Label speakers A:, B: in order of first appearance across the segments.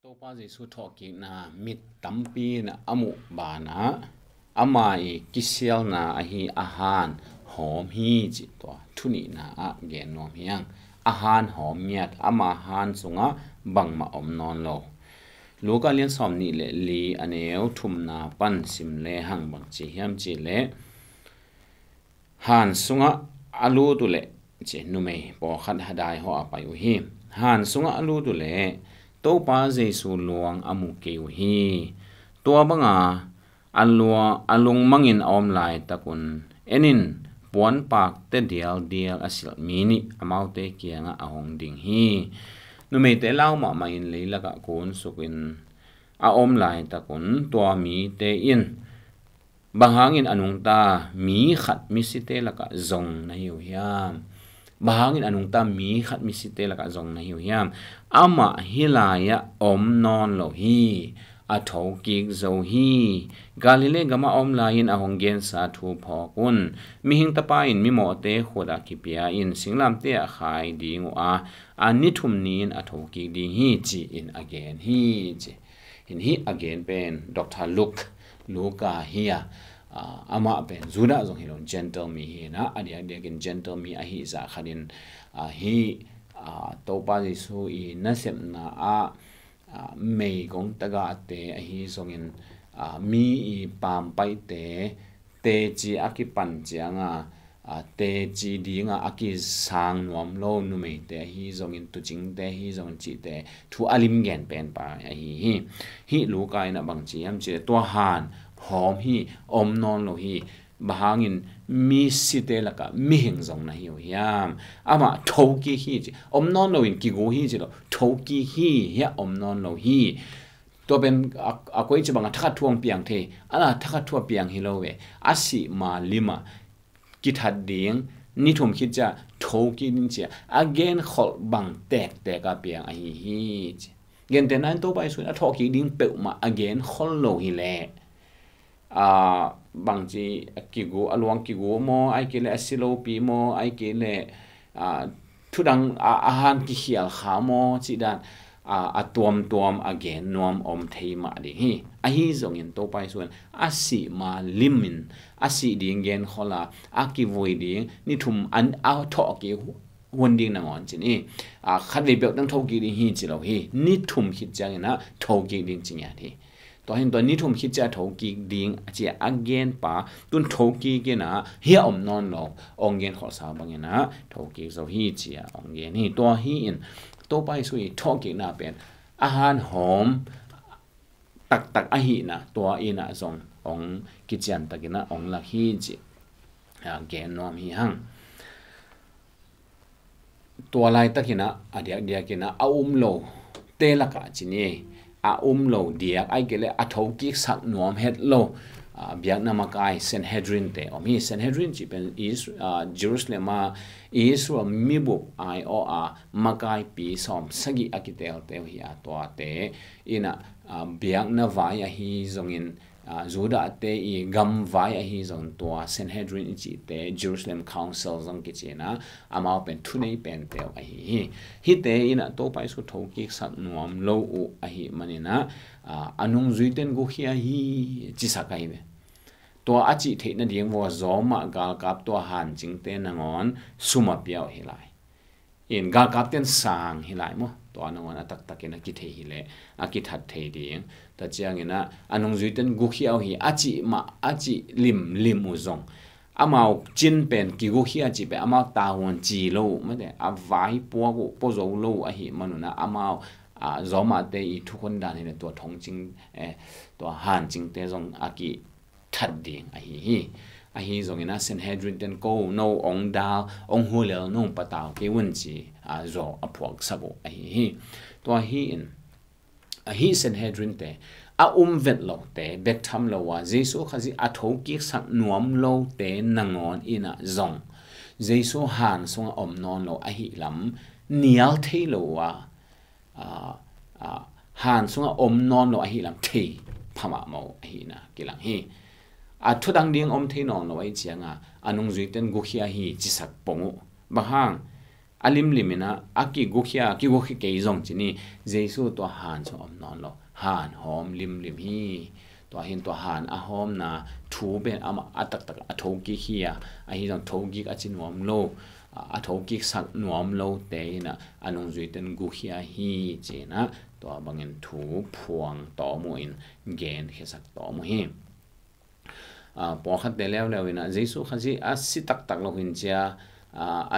A: topa Zeisu thokik na mit tampi na amu bana amai kisial na ahi ahan hom hi chi to thuni na a gen nom hiang ahan hom miat ama han sunga bangma om non lo loka lian som ni le li aneu thum na pan sim le hang bang chi hiam chi le han sunga alu tu le che numei po khat hadai ho apai u hi han sunga alu tu le topa Zeisu luang amu keu hi tua banga alung mangin om lai takun enin puan pak te dial asil mini amau te kianga ahong ding hi numei te lau ma main leila ka kun sukin a om lai takun tua mi te in bahangin anung ta mi khat mi site laka zong na hiu hiam bahangin anung ta mi khat mi site laka zong na hiu hiam ama hilaya om non lo hi a thokik zo hi galile gama om lain ahong gen sa thu phokun mi hing tapa in mi mo te khoda kipia in singlam te a khai ding a ani thum nin a thokik ding hi chi in again hi chi in hi again pen Dr. Luka here ama pen zuda zong hilon gentle me hi na adia again gentle me a hi za khanin hi topa Zeisu i nasem na a mei gong taga te a hi zongin mi i pam pai teci akipan chianga teci dinga aki sang nuam lo nu mei te hi zongin tu ching te hi zong chi te thu alim gen pen pa a hi lu kai na bang chi am chi to han hom hi om non lo hi bahangin mi site laka mi hing zong na hiu hiam ama thoki hi chi om non lo in ki go hi chi lo thoki hi ya om non lo hi to ben akoi chi bang thakha thuang piang the ana thakha thua piang hi lo we asi ma lima ki that ding ni thum khit cha thoki nin che again khol bang tek ka piang a hi gen te nan to bai su na thoki ding pe ma again khol lo hi le bang chi kigu alwang kigu mo ai ke le asilo pi mo ai ke le thudang ahan ki hial kha mo chi dan tuam again nom om thei ma di hi a hi zong in to pai suan asi ma limin asi ding gen khola aki voi ding ni thum an a tho ki hon ding na ngon chi ni khat le bek dang thoki ding hi chi lo hi ni thum khit chang na thoki ding chi nya thi to hin to ni thum khit cha thoki ding chi again pa tun thoki ke na hi om non lo ong gen khol sa bang na thoki zo hi chi ong gen hi to hi in to pai sui thoki na pen ahan hom tak ahih na to ina zong ong kichian takina ong la hi chi gen nom hi hang to lai takina adia kina lo te la ka chi ni lo dia ai kele a thoki sak nom het lo biak na makai Sanhedrin te omi Sanhedrin chi pen is Jerusalem Israel mibu ai o makai pi som sagi akitel te hi to te ina biak na vai a hi zongin Juda te I gam vai a hi zong to Sanhedrin chi te Jerusalem council zong ki chena amao pen thunei pen te a hi te ina to pai su thoki sak nuam lo u a hi manina anung zuiten go hi chi sakai be to achi the na ding wo zoma gal kap to han ching te nangon suma piao hi lai in gal kap ten sang hi lai mo to nangon atak takena ki the hi le aki that the ding ta chiang ina anung zuiten gu khiao hi achi lim u zong amao chin pen ki gu khia chi pe amao ta won chi lo ma de a vai po go po zo lo a hi manuna amao zoma te I thukon dan ni to thong ching to han ching te zong aki that ding a hi zong ina Sanhedrin ten ko no ong dal ong hulel no pataw ke won chi zo apok sabo a hi to hi in a hi Sanhedrin te vet lo te bek tham lo wa Zeisu khazi a thoki sak nuam lo te nangon ina zong Zeisu han song om non lo a hi lam nial thei lo wa han song om non lo a hi lam thei phama mo a hi na kilang hi thudang ding om thei non lo ai chianga anung zuiten gu khia hi chi sak pongu bahang alim limina aki gukhia ki gukhi ke zong chini Zeisu to han so om non lo han hom lim hi to hin to han a hom na thu ben ama atak tak a thoki khia a hi jong thoki a chinom lo a thoki sak nuam lo te na anong zui ten gukhia hi chena to bangin thu phuang to mo in gen khesak to mo hi po khat de lew ina Zeisu khaji a si tak tak lo hin cha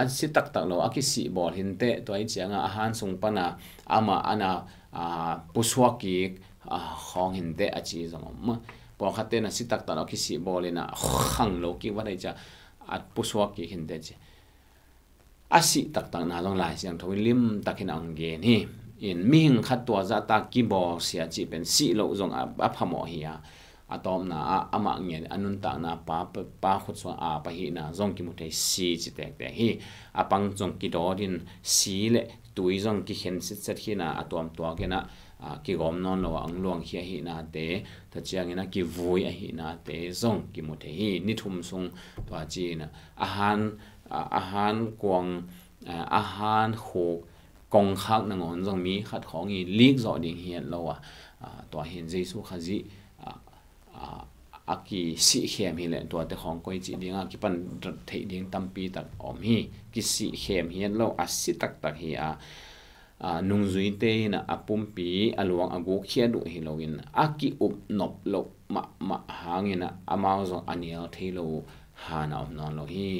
A: a si tak tak lo aki si bol hin te to ai changa a han sung pana ama ana puswaki khong hin te a chi zong ma po khat te na si tak tak lo ki si bol ina khang lo ki wa dai cha a puswaki hin te chi a si tak tak na long lai siang thoi lim takin ang gen hi in ming khat to za ta ki bo sia chi pen si lo zong a phamo hi ya atom na ama nge anun ta na pa khut so a pa hi na zong ki mu te si chi tek te hi apang zong ki do din si le tui zong ki khen sit set hi na atom to ke na ki gom non lo ang luang hi na te ta chiang ina ki vui a hi na te zong ki mu te hi ni thum sung to chi na ahan kwang ahan ho kong khak na ngon zong mi khat khong i lik zo ding hian lo to hin Zeisu khaji aki si khem hi le to te khong koi chi dinga ki pan thei ding tampi tak om hi ki si khem hian lo a si tak tak hi nung zui te na apum pi aluang agu khia du hi lo in aki up nop lo ma hangina amao zo anial thei lo han om non lo hi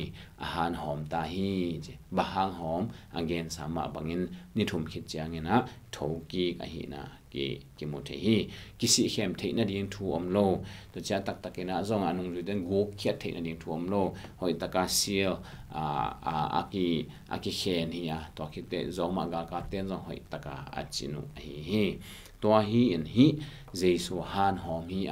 A: han hom ta hi je bahang hom again sama bangin ni thum khit chang ina thoki ka hi na ki mo the hi kisi khem the na ding thu om lo to cha tak tak ina zong anung lu den go khia the na ding thu om lo hoi taka sil aki khen hi ya to ki te zo ma ga ka ten zong hoi taka achinu hi to hi in hi Zeisu han hom hi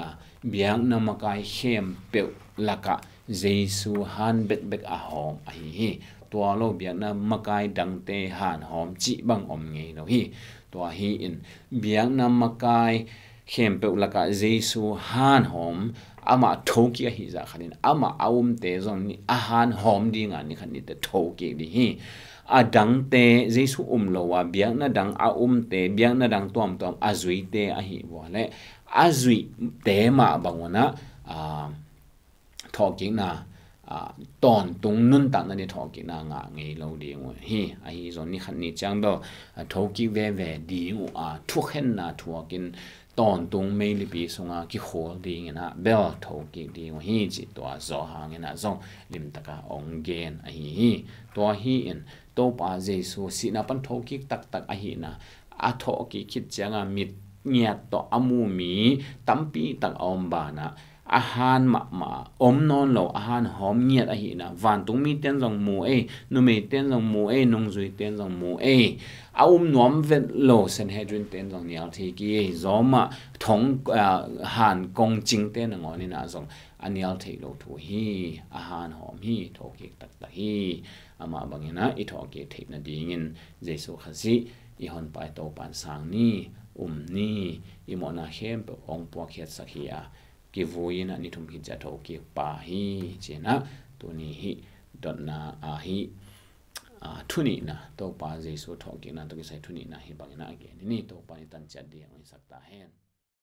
A: biang na makai khem pe laka Zeisu han bet a hom hi to lo biang na makai dang te han hom chi bang om nge lo hi to hi in biang na makai khem pe laka Zeisu han hom ama thoki hi za khanin ama te zong ni han hom ding ani khan ni te thoki di hi dang te Zeisu lo wa biang na dang te biang na dang tom azui te a hi wa le azui te ma bangona thokik na ton tung nun tak na ni thokik na nga ngei lo di ngo hi a hi zon ni khan ni chang do thokik ve di ngo thu khen na thuakin ton tung mei li pi sunga ki holding na bel thokik di ngo hi chi to zo hang na zong lim taka ong gen a hi to hi in to pa Zeisu si na pan thokik tak a hi na a thoki khit changa mit ngiat to amu mi tampi tak om ba na ahan ma om non lo ahan hom ngiat a hi na van tung mi ten jong mu nu me ten jong mu nong zui ten jong mu nuam vet lo Sanhedrin ten jong nial thi ki zoma thong han kong jing ten ngoni na jong anial thei lo thu hi ahan hom hi thoki tak ta hi ama bangina I thoki thei na dingin Zeisu khazi I hon pai to pan sang ni ni I mona khem pe ong po khet sakhia ki voina ni thum hi cha thoki pa hi chena to ni hi dot na hi thuni na to pa Zeisu thoki na to ki sai thuni na hi bangina again ni to pa ni tan chat dia ngai sakta hen